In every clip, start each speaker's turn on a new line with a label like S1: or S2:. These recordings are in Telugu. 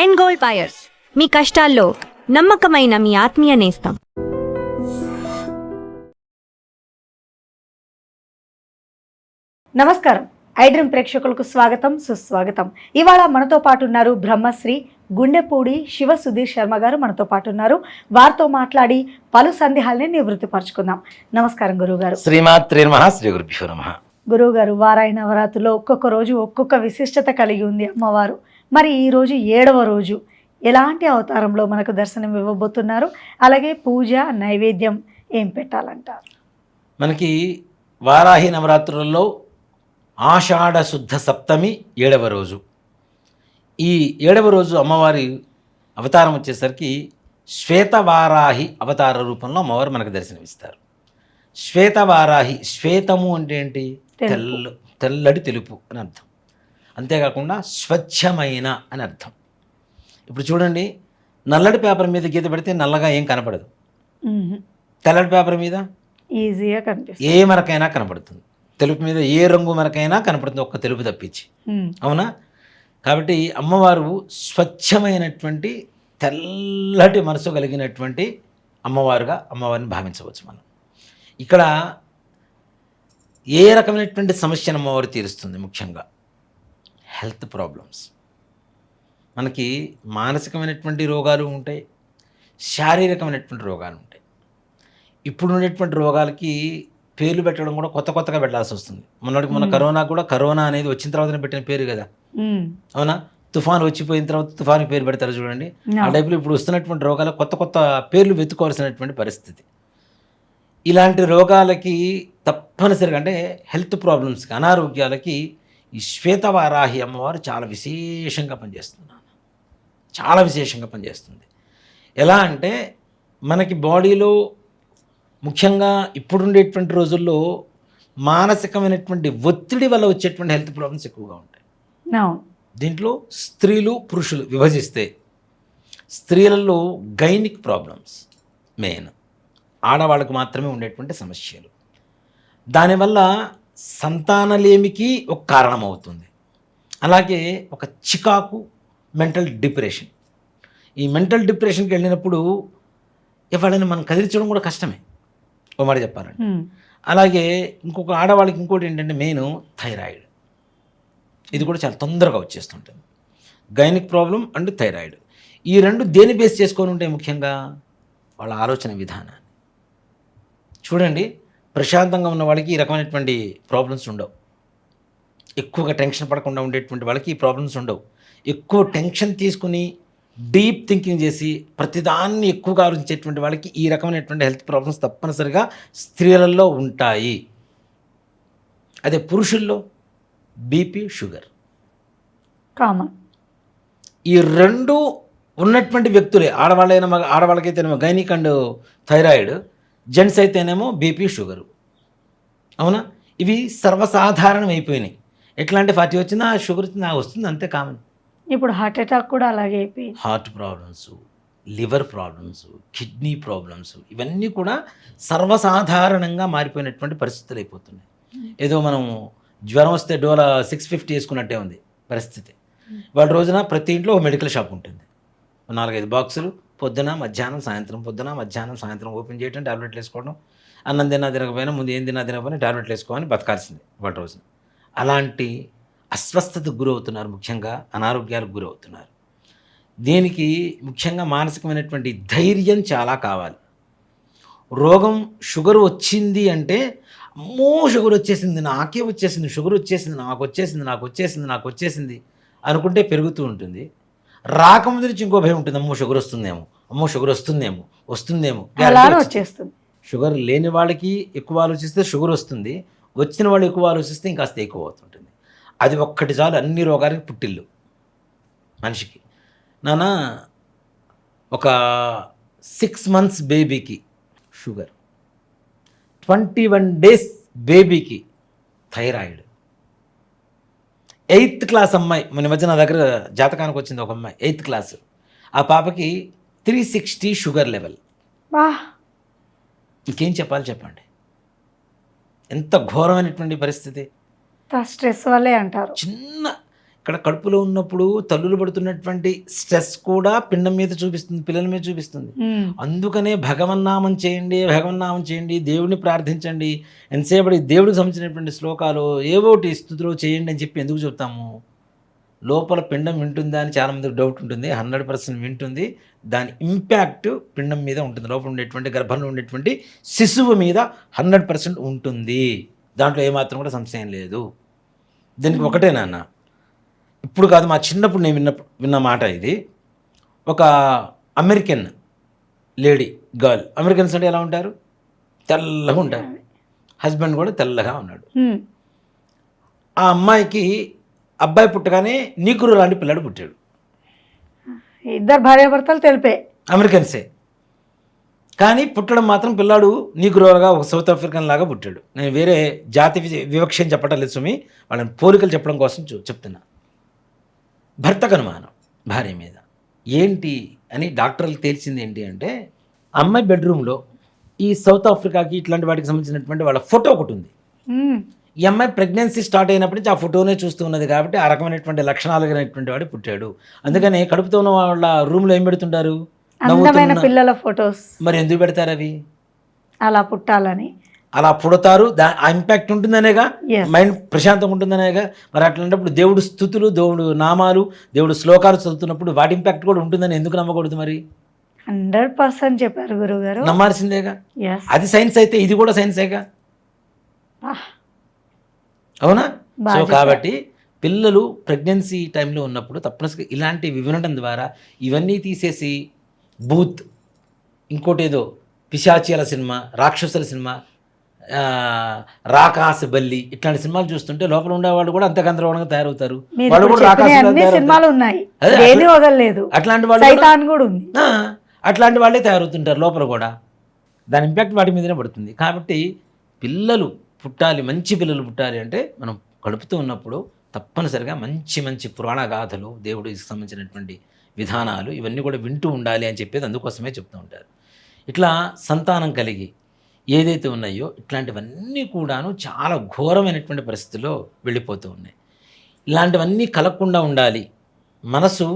S1: ఎండ్ గోల్డ్ బయర్స్, మీ కష్టాల్లో నమ్మకమైన మీ ఆత్మీయ నేస్తం.
S2: నమస్కారం. ఐడ్రీమ్ ప్రేక్షకులకు స్వాగతం, సుస్వాగతం. ఇవాళ మనతో పాటు ఉన్నారు బ్రహ్మశ్రీ గుండెపూడి శివ సుధీర్ శర్మ గారు మనతో పాటు ఉన్నారు. వారితో మాట్లాడి పలు సందేహాలని నివృత్తిపరచుకుందాం. నమస్కారం గురువుగారు.
S3: శ్రీమాత్రే నమః. శ్రీ గురుభ్యో నమః.
S2: గురువుగారు, వారాయి నవరాత్రిలో ఒక్కొక్క రోజు ఒక్కొక్క విశిష్టత కలిగి ఉంది అమ్మవారు. మరి ఈ రోజు 7వ రోజు ఎలాంటి అవతారంలో మనకు దర్శనం ఇవ్వబోతున్నారు? అలాగే పూజ నైవేద్యం ఏం పెట్టాలంటారు?
S3: మనకి వారాహి నవరాత్రులలో ఆషాఢ శుద్ధ సప్తమి 7వ రోజు. ఈ 7వ రోజు అమ్మవారి అవతారం వచ్చేసరికి శ్వేతవారాహి అవతార రూపంలో అమ్మవారు మనకు దర్శనమిస్తారు. శ్వేతవారాహి, శ్వేతము అంటే ఏంటి? తెల్లటి తెలుపు అని అర్థం. అంతేకాకుండా స్వచ్ఛమైన అని అర్థం. ఇప్పుడు చూడండి, నల్లటి పేపర్ మీద గీత పెడితే నల్లగా ఏం కనపడదు. తెల్లటి పేపర్ మీద
S2: ఈజీగా కనిపిస్తుంది,
S3: ఏ మరకైనా కనపడుతుంది. తెలుపు మీద ఏ రంగు మరకైనా కనపడుతుంది, ఒక్క తెలుపు తప్పించి. అవునా? కాబట్టి అమ్మవారు స్వచ్ఛమైనటువంటి తెల్లటి మనసు కలిగినటువంటి అమ్మవారుగా అమ్మవారిని భావించవచ్చు మనం. ఇక్కడ ఏ రకమైనటువంటి సమస్యను అమ్మవారు తీరుస్తుంది? ముఖ్యంగా హెల్త్ ప్రాబ్లమ్స్. మనకి మానసికమైనటువంటి రోగాలు ఉంటాయి, శారీరకమైనటువంటి రోగాలు ఉంటాయి. ఇప్పుడు ఉండేటువంటి రోగాలకి పేర్లు పెట్టడం కూడా కొత్తగా పెట్టాల్సి వస్తుంది. మొన్న కరోనా కూడా కరోనా అనేది వచ్చిన తర్వాతనే పెట్టిన పేరు కదా. అవునా? తుఫాను వచ్చిపోయిన తర్వాత తుఫాను పేరు పెడతారు చూడండి. ఆ టైపులో ఇప్పుడు వస్తున్నటువంటి రోగాలు కొత్త పేర్లు వెతుకోవాల్సినటువంటి పరిస్థితి. ఇలాంటి రోగాలకి తప్పనిసరిగా, అంటే హెల్త్ ప్రాబ్లమ్స్కి, అనారోగ్యాలకి ఈ శ్వేతవారాహి అమ్మవారు చాలా విశేషంగా పనిచేస్తున్నారు. చాలా విశేషంగా పనిచేస్తుంది. ఎలా అంటే మనకి బాడీలో ముఖ్యంగా ఇప్పుడుండేటువంటి రోజుల్లో మానసికమైనటువంటి ఒత్తిడి వల్ల వచ్చేటువంటి హెల్త్ ప్రాబ్లమ్స్ ఎక్కువగా ఉంటాయి. దీంట్లో స్త్రీలు పురుషులు విభజిస్తే స్త్రీలలో గైనిక్ ప్రాబ్లమ్స్ మెయిన్, ఆడవాళ్ళకు మాత్రమే ఉండేటువంటి సమస్యలు. దానివల్ల సంతానలేమికి ఒక కారణం అవుతుంది. అలాగే ఒక చికాకు, మెంటల్ డిప్రెషన్. ఈ మెంటల్ డిప్రెషన్కి వెళ్ళినప్పుడు ఎవరైనా మనం కదిలించడం కూడా కష్టమే, ఓ మాట చెప్పాలంటే. అలాగే ఇంకొక ఆడవాళ్ళకి ఇంకోటి ఏంటంటే మెయిన్ థైరాయిడ్. ఇది కూడా చాలా తొందరగా వచ్చేస్తుంటుంది. గైనిక్ ప్రాబ్లం అండ్ థైరాయిడ్, ఈ రెండు దేని బేస్ చేసుకొని ఉంటాయి? ముఖ్యంగా వాళ్ళ ఆలోచన విధానాన్ని. చూడండి, ప్రశాంతంగా ఉన్న వాళ్ళకి ఈ రకమైనటువంటి ప్రాబ్లమ్స్ ఉండవు. ఎక్కువగా టెన్షన్ పడకుండా ఉండేటువంటి వాళ్ళకి ఈ ప్రాబ్లమ్స్ ఉండవు. ఎక్కువ టెన్షన్ తీసుకుని డీప్ థింకింగ్ చేసి ప్రతిదాన్ని ఎక్కువగా ఆలోచించేటువంటి వాళ్ళకి ఈ రకమైనటువంటి హెల్త్ ప్రాబ్లమ్స్ తప్పనిసరిగా స్త్రీలలో ఉంటాయి. అదే పురుషుల్లో బీపీ, షుగర్
S2: కామన్.
S3: ఈ రెండు ఉన్నటువంటి వ్యక్తులే, ఆడవాళ్ళకైతేనేమో గైనిక్ అండ్ థైరాయిడ్, జెంట్స్ అయితేనేమో బీపీ, షుగరు. అవునా? ఇవి సర్వసాధారణం అయిపోయినాయి. ఎట్లా అంటే 40 వచ్చిందా షుగర్ వచ్చిందా వస్తుంది, అంతే కామన్.
S2: ఇప్పుడు హార్ట్ అటాక్ కూడా అలాగే అయిపోయింది.
S3: Heart problems, liver problems, kidney problems, ఇవన్నీ కూడా సర్వసాధారణంగా మారిపోయినటువంటి పరిస్థితులు అయిపోతున్నాయి. ఏదో మనం జ్వరం వస్తే డోలా 650 వేసుకున్నట్టే ఉంది పరిస్థితి. వాళ్ళ రోజున ప్రతి ఇంట్లో ఒక మెడికల్ షాప్ ఉంటుంది. 4-5 బాక్సులు, పొద్దున మధ్యాహ్నం సాయంత్రం, పొద్దున మధ్యాహ్నం సాయంత్రం ఓపెన్ చేయడం, టాబ్లెట్లు వేసుకోవడం. అన్నం తినకపోయినా ముందు ఏం తినకపోయినా టాబ్లెట్లు వేసుకోవాలని బతకాల్సిందే వాటి రోజున. అలాంటి అస్వస్థతకు గురవుతున్నారు, ముఖ్యంగా అనారోగ్యాలకు గురవుతున్నారు. దీనికి ముఖ్యంగా మానసికమైనటువంటి ధైర్యం చాలా కావాలి. రోగం షుగర్ వచ్చింది అంటే అమ్మో షుగర్ వచ్చేసింది, నాకే వచ్చేసింది, షుగర్ వచ్చేసింది, నాకు వచ్చేసింది అనుకుంటే పెరుగుతూ ఉంటుంది. రాకముందు నుంచి ఇంకో భయం ఉంటుంది, అమ్మో షుగర్ వస్తుందేమో
S2: వచ్చేస్తుంది.
S3: షుగర్ లేని వాళ్ళకి ఎక్కువ ఆలోచిస్తే షుగర్ వస్తుంది, వచ్చిన వాళ్ళు ఎక్కువ ఆలోచిస్తే ఇంకాస్త ఎక్కువ అవుతుంటుంది. అది ఒక్కటి చాలు అన్ని రోగాలకి పుట్టిల్లు మనిషికి. నాన్న, ఒక 6 months బేబీకి షుగర్, 21 days బేబీకి థైరాయిడ్, 8th class అమ్మాయి, మన మధ్య నా దగ్గర జాతకానికి వచ్చింది ఒక అమ్మాయి, 8th class, ఆ పాపకి 360 షుగర్ లెవెల్. ఇంకేం చెప్పాలి చెప్పండి? ఎంత ఘోరమైనటువంటి పరిస్థితి.
S2: స్ట్రెస్ వల్లే అంటారు.
S3: చిన్న ఇక్కడ కడుపులో ఉన్నప్పుడు తల్లులు పడుతున్నటువంటి స్ట్రెస్ కూడా పిండం మీద చూపిస్తుంది, పిల్లల మీద చూపిస్తుంది. అందుకనే భగవన్నామం చేయండి, దేవుడిని ప్రార్థించండి, ఎంతసేపటి దేవుడికి సంబంధించినటువంటి శ్లోకాలు ఏవోటి స్థుతిలో చేయండి అని చెప్పి ఎందుకు చెప్తాము? లోపల పిండం వింటుందా అని చాలామందికి డౌట్ ఉంటుంది. 100% వింటుంది. దాని ఇంపాక్ట్ పిండం మీద ఉంటుంది, లోపల ఉండేటువంటి గర్భంలో ఉండేటువంటి శిశువు మీద 100% ఉంటుంది. దాంట్లో ఏమాత్రం కూడా సంశయం లేదు. దీనికి ఒకటే నాన్న, ఇప్పుడు కాదు, మా చిన్నప్పుడు నేను విన్న మాట ఇది. ఒక అమెరికన్ లేడీ గర్ల్, అమెరికన్స్ అంటే ఎలా ఉంటారు? తెల్లగా ఉంటారు. హస్బెండ్ కూడా తెల్లగా ఉన్నాడు. ఆ అమ్మాయికి అబ్బాయి పుట్టగానే నీకురు లాంటి పిల్లాడు పుట్టాడు.
S2: ఇద్దరు భార్యాభర్తలు తెలిపే
S3: అమెరికన్సే, కానీ పుట్టడం మాత్రం పిల్లాడు నీకురోగా ఒక సౌత్ ఆఫ్రికన్ లాగా పుట్టాడు. నేను వేరే జాతి వివక్ష చెప్పటం లేదు సుమి, వాళ్ళని పోలికలు చెప్పడం కోసం చెప్తున్నా. భర్తకు అనుమానం భార్య మీద. ఏంటి అని డాక్టర్లు తేల్చింది ఏంటి అంటే, అమ్మాయి బెడ్రూమ్లో ఈ సౌత్ ఆఫ్రికాకి ఇట్లాంటి వాటికి సంబంధించినటువంటి వాళ్ళ ఫోటో ఒకటి ఉంది. ఈ అమ్మాయి ప్రెగ్నెన్సీ స్టార్ట్ అయినప్పటి నుంచి ఆ ఫోటోనే చూస్తూ ఉన్నది కాబట్టి ఆ రకమైనటువంటి లక్షణాలు కలిగినటువంటి వాడు పుట్టాడు. అందుకని కడుపుతో ఉన్న వాళ్ళ రూమ్లో ఏం పెడుతుంటారు?
S2: అందమైన పిల్లల ఫోటోస్.
S3: మరి ఎందుకు పెడతారు అవి?
S2: అలా పుట్టాలని.
S3: అలా పుడతారు, ఆ ఇంపాక్ట్ ఉంటుందనేగా, మైండ్ ప్రశాంతంగా ఉంటుందనేగా. మరి అట్లాంటప్పుడు దేవుడు స్తుతులు, దేవుడు నామాలు, దేవుడు శ్లోకాలు చదువుతున్నప్పుడు వాటి ఇంపాక్ట్ కూడా ఉంటుందని ఎందుకు నమ్మకూడదు? మరి
S2: 100% చెప్పారు గురుగారు,
S3: నమ్మాల్సిందేగా. అది సైన్స్ అయితే ఇది కూడా సైన్సేగా, అవునా? సో కాబట్టి పిల్లలు ప్రెగ్నెన్సీ టైంలో ఉన్నప్పుడు తప్పనిసరిగా ఇలాంటివి వినడం ద్వారా ఇవన్నీ తీసేసి బూత్, ఇంకోటి ఏదో పిశాచియాల సినిమా, రాక్షసుల సినిమా, రాకాస బల్లి ఇట్లాంటి సినిమాలు చూస్తుంటే లోపల ఉండేవాళ్ళు కూడా అంత గందరగోళంగా తయారవుతారు. వాళ్ళు కూడా అట్లాంటి వాళ్ళు అట్లాంటి వాళ్ళే తయారవుతుంటారు లోపల కూడా. దాని ఇంపాక్ట్ వాటి మీదనే పడుతుంది. కాబట్టి పిల్లలు పుట్టాలి, మంచి పిల్లలు పుట్టాలి అంటే మనం కడుపుతూ ఉన్నప్పుడు తప్పనిసరిగా మంచి మంచి పురాణ గాథలు, దేవుడికి సంబంధించినటువంటి విధానాలు ఇవన్నీ కూడా వింటూ ఉండాలి అని చెప్పేది అందుకోసమే చెప్తూ ఉంటారు. ఇట్లా సంతానం కలిగి ఏదైతే ఉన్నాయో ఇట్లాంటివన్నీ కూడాను చాలా ఘోరమైనటువంటి పరిస్థితుల్లో వెళ్ళిపోతూ ఉన్నాయి. ఇలాంటివన్నీ కలగకుండా ఉండాలి, మనసు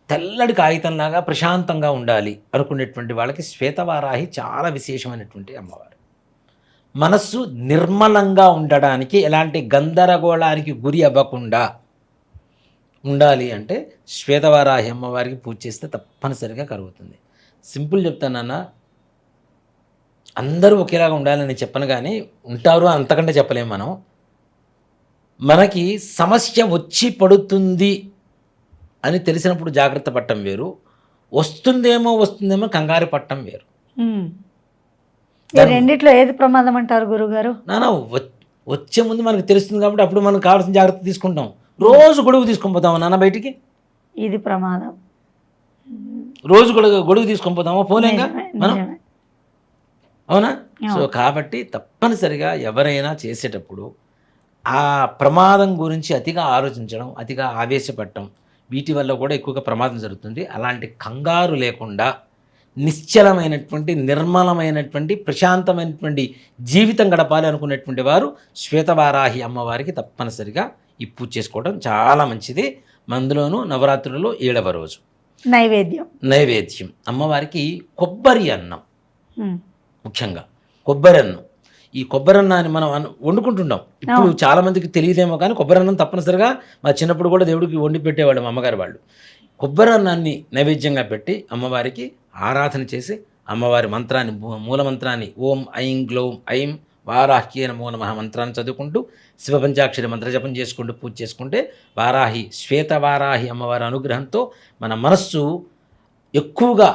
S3: తెల్లడి కాగితంలాగా ప్రశాంతంగా ఉండాలి అనుకునేటువంటి వాళ్ళకి శ్వేతవారాహి చాలా విశేషమైనటువంటి అమ్మవారు. మనస్సు నిర్మలంగా ఉండడానికి, ఎలాంటి గందరగోళానికి గురి అవ్వకుండా ఉండాలి అంటే శ్వేతవారాహి అమ్మవారికి పూజ చేస్తే తప్పనిసరిగా కలుగుతుంది. సింపుల్ చెప్తానన్నా, అందరూ ఒకేలాగా ఉండాలని చెప్పను, కానీ ఉంటారు అంతకంటే చెప్పలేము మనం. మనకి సమస్య వచ్చి పడుతుంది అని తెలిసినప్పుడు జాగ్రత్త పడటం వేరు, వస్తుందేమో కంగారు పడటం వేరు.
S2: రెండిట్లో ఏది ప్రమాదం అంటారు గురుగారు?
S3: నానా వచ్చే ముందు మనకు తెలుస్తుంది కాబట్టి అప్పుడు మనం కావాల్సిన జాగ్రత్త తీసుకుంటాం. రోజు గొడుగు తీసుకొని పోతామా నాన్న బయటికి?
S2: ఇది ప్రమాదం.
S3: రోజు గొడుగు తీసుకొని పోతామా? పోలేంగా మనం, అవునా? సో కాబట్టి తప్పనిసరిగా ఎవరైనా చేసేటప్పుడు ఆ ప్రమాదం గురించి అతిగా ఆలోచించడం, అతిగా ఆవేశపడటం, వీటి వల్ల కూడా ఎక్కువగా ప్రమాదం జరుగుతుంది. అలాంటి కంగారు లేకుండా నిశ్చలమైనటువంటి, నిర్మలమైనటువంటి, ప్రశాంతమైనటువంటి జీవితం గడపాలి అనుకునేటువంటి వారు శ్వేతవారాహి అమ్మవారికి తప్పనిసరిగా ఈ పూజ చేసుకోవడం చాలా మంచిది. అందులోనూ నవరాత్రులలో 7వ రోజు నైవేద్యం అమ్మవారికి కొబ్బరి అన్నం, ముఖ్యంగా కొబ్బరి అన్నం. ఈ కొబ్బరి అన్నాన్ని మనం వండుకుంటున్నాం. ఇప్పుడు చాలామందికి తెలియదేమో కానీ కొబ్బరి అన్నం తప్పనిసరిగా మా చిన్నప్పుడు కూడా దేవుడికి వండి పెట్టేవాళ్ళు మా అమ్మగారు వాళ్ళు. కొబ్బరి అన్నాన్ని నైవేద్యంగా పెట్టి అమ్మవారికి ఆరాధన చేసి అమ్మవారి మంత్రాన్ని, మూల మంత్రాన్ని ఓం ఐం గ్లౌం ఐం వారాహ్యే నమో నమః మంత్రాన్ని చదువుకుంటూ శివపంచాక్షరి మంత్రజపం చేసుకుంటూ పూజ చేసుకుంటే వారాహి, శ్వేతవారాహి అమ్మవారి అనుగ్రహంతో మన మనస్సు ఎక్కువగా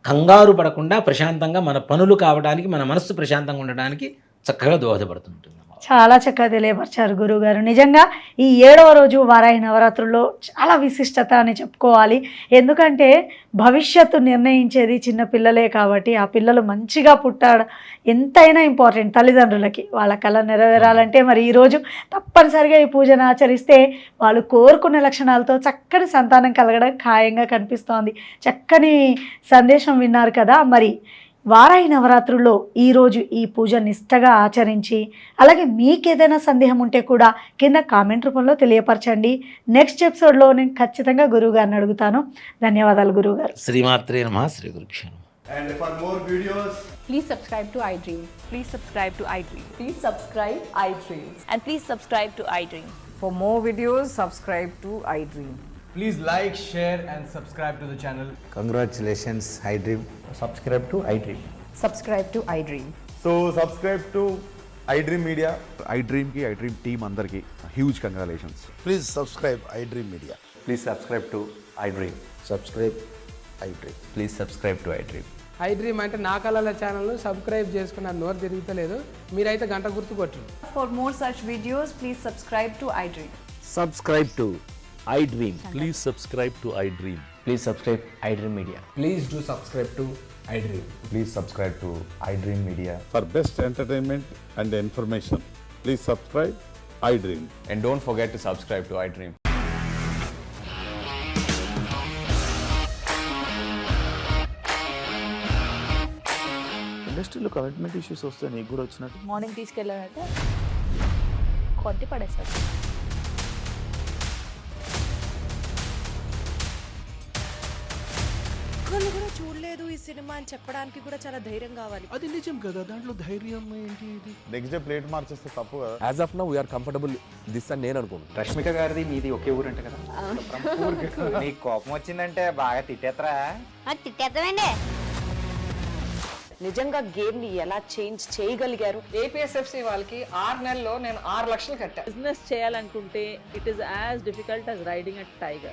S3: కంగారు పడకుండా ప్రశాంతంగా మన పనులు కావడానికి, మన మనస్సు ప్రశాంతంగా ఉండడానికి చక్కగా దోహదపడుతుంటుంది.
S2: చాలా చక్కగా తెలియపరిచారు గురువుగారు. నిజంగా ఈ 7వ రోజు వారాహి నవరాత్రుల్లో చాలా విశిష్టత అని చెప్పుకోవాలి. ఎందుకంటే భవిష్యత్తు నిర్ణయించేది చిన్న పిల్లలే కాబట్టి ఆ పిల్లలు మంచిగా పుట్టడం ఎంతైనా ఇంపార్టెంట్ తల్లిదండ్రులకి. వాళ్ళ కళ నెరవేరాలంటే మరి ఈరోజు తప్పనిసరిగా ఈ పూజను ఆచరిస్తే వాళ్ళు కోరుకునే లక్షణాలతో చక్కని సంతానం కలగడం ఖాయంగా కనిపిస్తోంది. చక్కని సందేశం విన్నారు కదా. మరి వారాయి నవరాత్రుల్లో ఈరోజు ఈ పూజ నిష్టగా ఆచరించి అలాగే మీకేదైనా సందేహం ఉంటే కూడా కింద కామెంట్ రూపంలో తెలియపరచండి. నెక్స్ట్ ఎపిసోడ్లో నేను ఖచ్చితంగా గురువుగారిని అడుగుతాను. ధన్యవాదాలు గురువుగారు.
S3: శ్రీమాత్రే నమః. శ్రీ గురుభ్యో నమః.
S4: And for more videos,
S5: Please subscribe to iDream.
S6: Please subscribe to iDream.
S5: Please subscribe iDream.
S6: And please subscribe to iDream.
S5: For more videos, subscribe to iDream.
S4: please like, share, and subscribe to the channel.
S7: Congratulations, iDream.
S4: Subscribe to iDream.
S5: Subscribe to iDream.
S8: So subscribe to iDream Media.
S9: iDream ki iDream team andarki huge congratulations.
S7: Please subscribe iDream Media.
S8: Please subscribe to iDream.
S7: Subscribe iDream.
S8: Please subscribe to iDream.
S10: iDream అంటే నా కళల ఛానల్ను సబ్స్క్రైబ్ చేసుకున్న నోరు తిరుగుతలేదు. మీరైతే గంట గుర్తు కొట్టండి.
S6: For more such videos, please subscribe to iDream.
S11: Subscribe to iDream.
S12: Please subscribe to iDream.
S11: Please subscribe iDream Media.
S4: Please do subscribe to iDream.
S8: Please subscribe to iDream Media.
S9: For best entertainment and information, please subscribe iDream.
S8: And don't forget to subscribe to iDream.
S12: ఇండస్ట్రీలో కమిట్మెంట్ ఇష్యూస్ వస్తే నీకు కూడా వచ్చినట్టు
S6: మార్నింగ్ తీసుకెళ్ళాలంటే కొట్టి పడేస్తారు.
S5: ఒక్కళ్ళు కూడా చూడలేదు ఈ సినిమా అని చెప్పడానికి కూడా చాలా ధైర్యం కావాలి.
S12: అది నిజం కదా, దాంట్లో ధైర్యం ఏంటి ఇది?
S8: నెక్స్ట్ డే ప్లేట్ మార్చేస్తే తప్పు కదా.
S11: As of now, we are comfortable this అని నేను అనుకుంటున్నాను.
S7: రష్మిక గారిది మీది ఒకే ఊరంట కదా? నీకు కోపం వచ్చిందంటే బాగా తిట్టేత్తరా?
S1: తిట్టేద్దామండి.
S5: నిజంగా గేమ్ ని ఎలా చేంజ్ చేయగలిగారు?
S10: ఏపీఎస్ఎఫ్సి వాళ్ళకి 6 నెలల్లో నేను 6 లక్షలు కట్టా.
S6: బిజినెస్ చేయాలనుకుంటే it is as difficult as riding a tiger.